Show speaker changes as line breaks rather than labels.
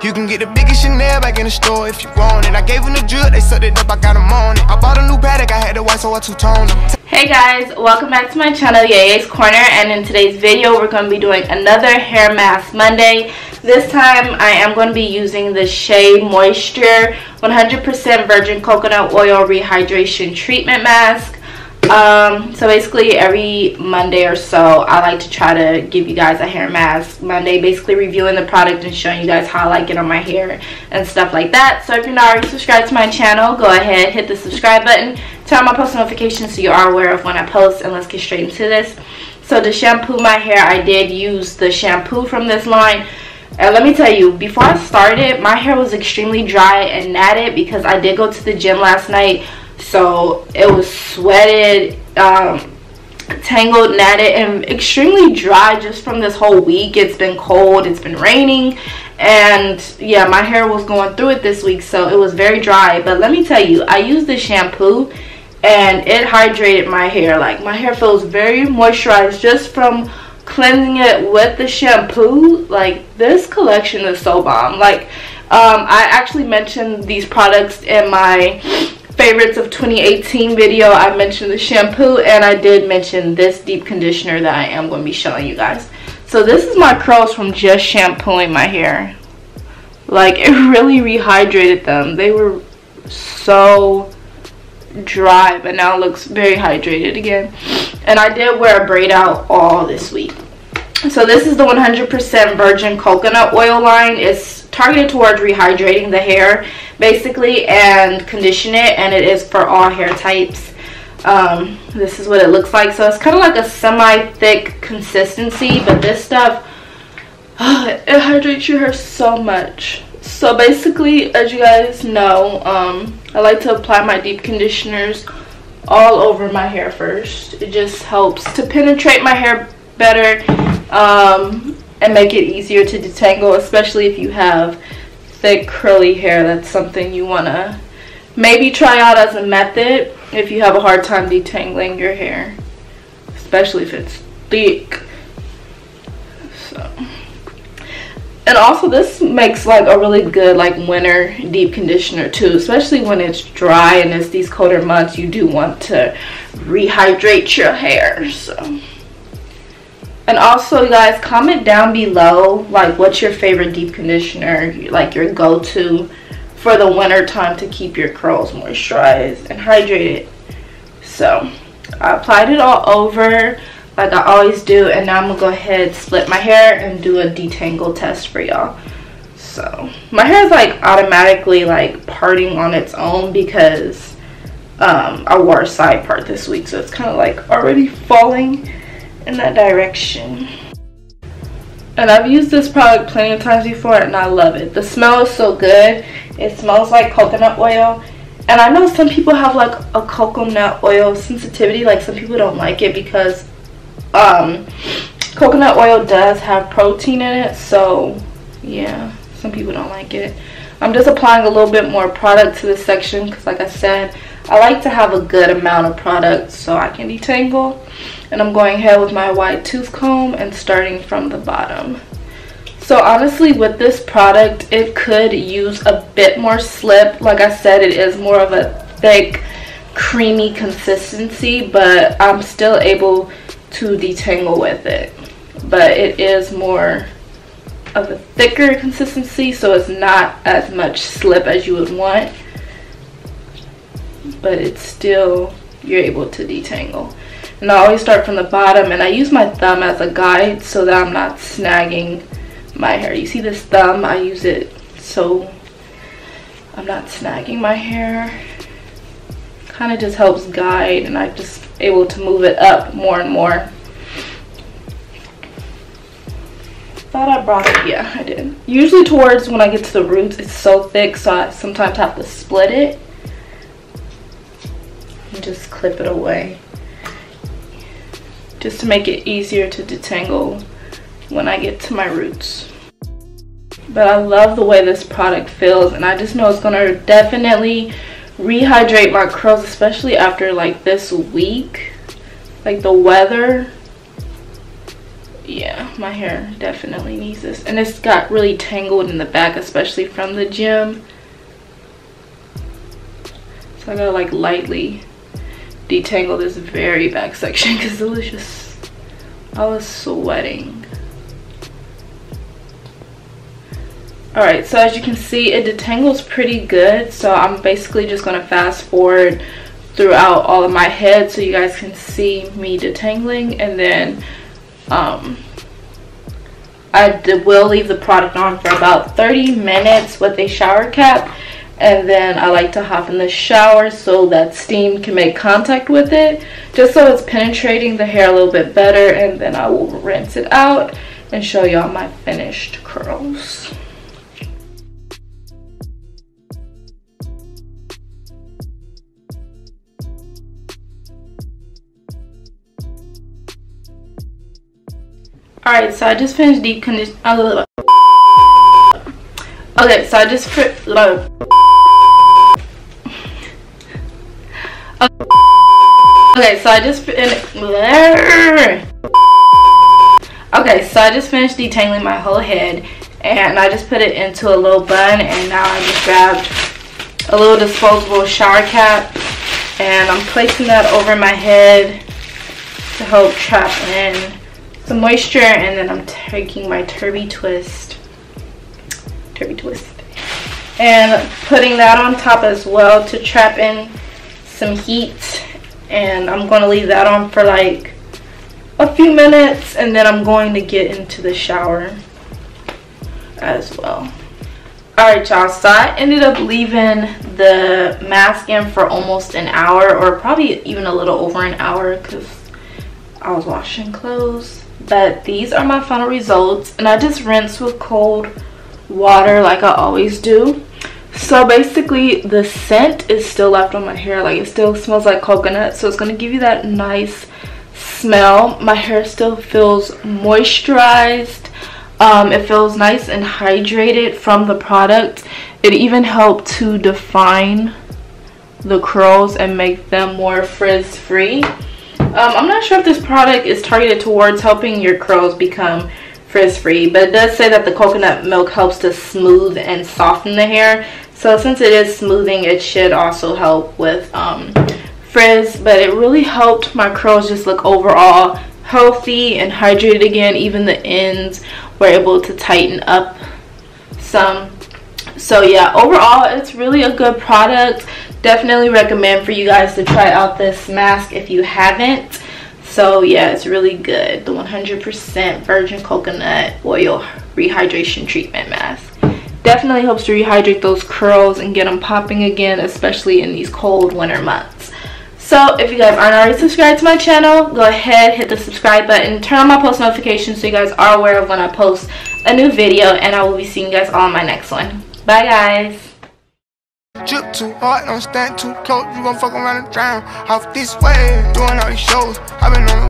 You can get the biggest Chanel back in the store if you want it. I gave them the drill, they sucked it up, I got them on it. I bought a new paddock, I had the white, so I two-toned them.
Hey guys, welcome back to my channel, Yaya's Corner, and in today's video we're going to be doing another hair mask Monday. This time I am going to be using the Shea Moisture 100% virgin coconut oil rehydration treatment mask. So basically every Monday or so I like to try to give you guys a hair mask Monday, basically reviewing the product and showing you guys how I like it on my hair and stuff like that. So if you're not already subscribed to my channel, go ahead, hit the subscribe button, turn on my post notifications so you are aware of when I post, and let's get straight into this. So to shampoo my hair, I did use the shampoo from this line. And let me tell you, before I started, my hair was extremely dry and matted because I did go to the gym last night. So it was sweated, tangled, matted, and extremely dry just from this whole week. It's been cold, it's been raining, and yeah, my hair was going through it this week, so it was very dry. But let me tell you, I used the shampoo and it hydrated my hair. Like, my hair feels very moisturized just from cleansing it with the shampoo. Like, this collection is so bomb. Like, I actually mentioned these products in my favorites of 2018 video. I mentioned the shampoo, and I did mention this deep conditioner that I am going to be showing you guys. So this is my curls from just shampooing my hair. Like, it really rehydrated them. They were so dry, but now it looks very hydrated again. And I did wear a braid out all this week. So this is the 100% virgin coconut oil line. It's targeted towards rehydrating the hair basically and condition it, and it is for all hair types. This is what it looks like. So it's kind of like a semi-thick consistency, but this stuff, it hydrates your hair so much. So basically, as you guys know, I like to apply my deep conditioners all over my hair first. It just helps to penetrate my hair better, and make it easier to detangle, especially if you have thick curly hair. That's something you want to maybe try out as a method if you have a hard time detangling your hair, especially if it's thick. So, and also this makes like a really good like winter deep conditioner too, especially when it's dry and it's these colder months. You do want to rehydrate your hair. So, and also, you guys, comment down below like what's your favorite deep conditioner, like your go-to for the winter time to keep your curls moisturized and hydrated. So I applied it all over like I always do, and now I'm gonna go ahead, split my hair, and do a detangle test for y'all. So my hair is like automatically like parting on its own because I wore a side part this week, so it's kind of like already falling in that direction. And I've used this product plenty of times before, and I love it. The smell is so good. It smells like coconut oil, and I know some people have like a coconut oil sensitivity. Like, some people don't like it because coconut oil does have protein in it. So yeah, some people don't like it. I'm just applying a little bit more product to this section because, like I said, I like to have a good amount of product so I can detangle. And I'm going ahead with my wide tooth comb and starting from the bottom. So honestly, with this product, it could use a bit more slip. Like I said, it is more of a thick, creamy consistency, but I'm still able to detangle with it. But it is more of a thicker consistency, so it's not as much slip as you would want. But it's still, you're able to detangle. And I always start from the bottom, and I use my thumb as a guide so that I'm not snagging my hair. You see this thumb? I use it so I'm not snagging my hair. Kind of just helps guide, and I'm just able to move it up more and more. Thought I brought it. Yeah, I did. Usually towards when I get to the roots, it's so thick, so I sometimes have to split it and just clip it away, just to make it easier to detangle when I get to my roots. But I love the way this product feels, and I just know it's gonna definitely rehydrate my curls, especially after like this week. Like, the weather, yeah, my hair definitely needs this. And it's got really tangled in the back, especially from the gym. So I gotta like lightly detangle this very back section because it was just, I was sweating. Alright, so as you can see, it detangles pretty good. So I'm basically just gonna fast forward throughout all of my head so you guys can see me detangling, and then I will leave the product on for about 30 minutes with a shower cap, and then I like to hop in the shower so that steam can make contact with it, just so it's penetrating the hair a little bit better, and then I will rinse it out and show y'all my finished curls. Alright, so I just finished deep condition. Okay, so I just Okay, so I just finished detangling my whole head, and I just put it into a little bun, and now I just grabbed a little disposable shower cap, and I'm placing that over my head to help trap in some moisture, and then I'm taking my turby twist and putting that on top as well to trap in some heat, and I'm going to leave that on for like a few minutes, and then I'm going to get into the shower as well. Alright y'all, so I ended up leaving the mask in for almost an hour, or probably even a little over an hour because I was washing clothes. But these are my final results, and I just rinse with cold water like I always do. So basically the scent is still left on my hair, like it still smells like coconut, so it's going to give you that nice smell. My hair still feels moisturized. It feels nice and hydrated from the product. It even helped to define the curls and make them more frizz free. I'm not sure if this product is targeted towards helping your curls become frizz-free, but it does say that the coconut milk helps to smooth and soften the hair. So since it is smoothing, it should also help with frizz. But it really helped my curls just look overall healthy and hydrated again. Even the ends were able to tighten up some. So yeah, overall it's really a good product. Definitely recommend for you guys to try out this mask if you haven't. So yeah, it's really good. The 100% virgin coconut oil rehydration treatment mask definitely helps to rehydrate those curls and get them popping again, especially in these cold winter months. So if you guys aren't already subscribed to my channel, go ahead, hit the subscribe button, turn on my post notifications so you guys are aware of when I post a new video, and I will be seeing you guys all in my next one. Bye guys.
Drip too hard, don't stand too close. You gon' fuck around and drown. Off this way, doing all these shows. I've been on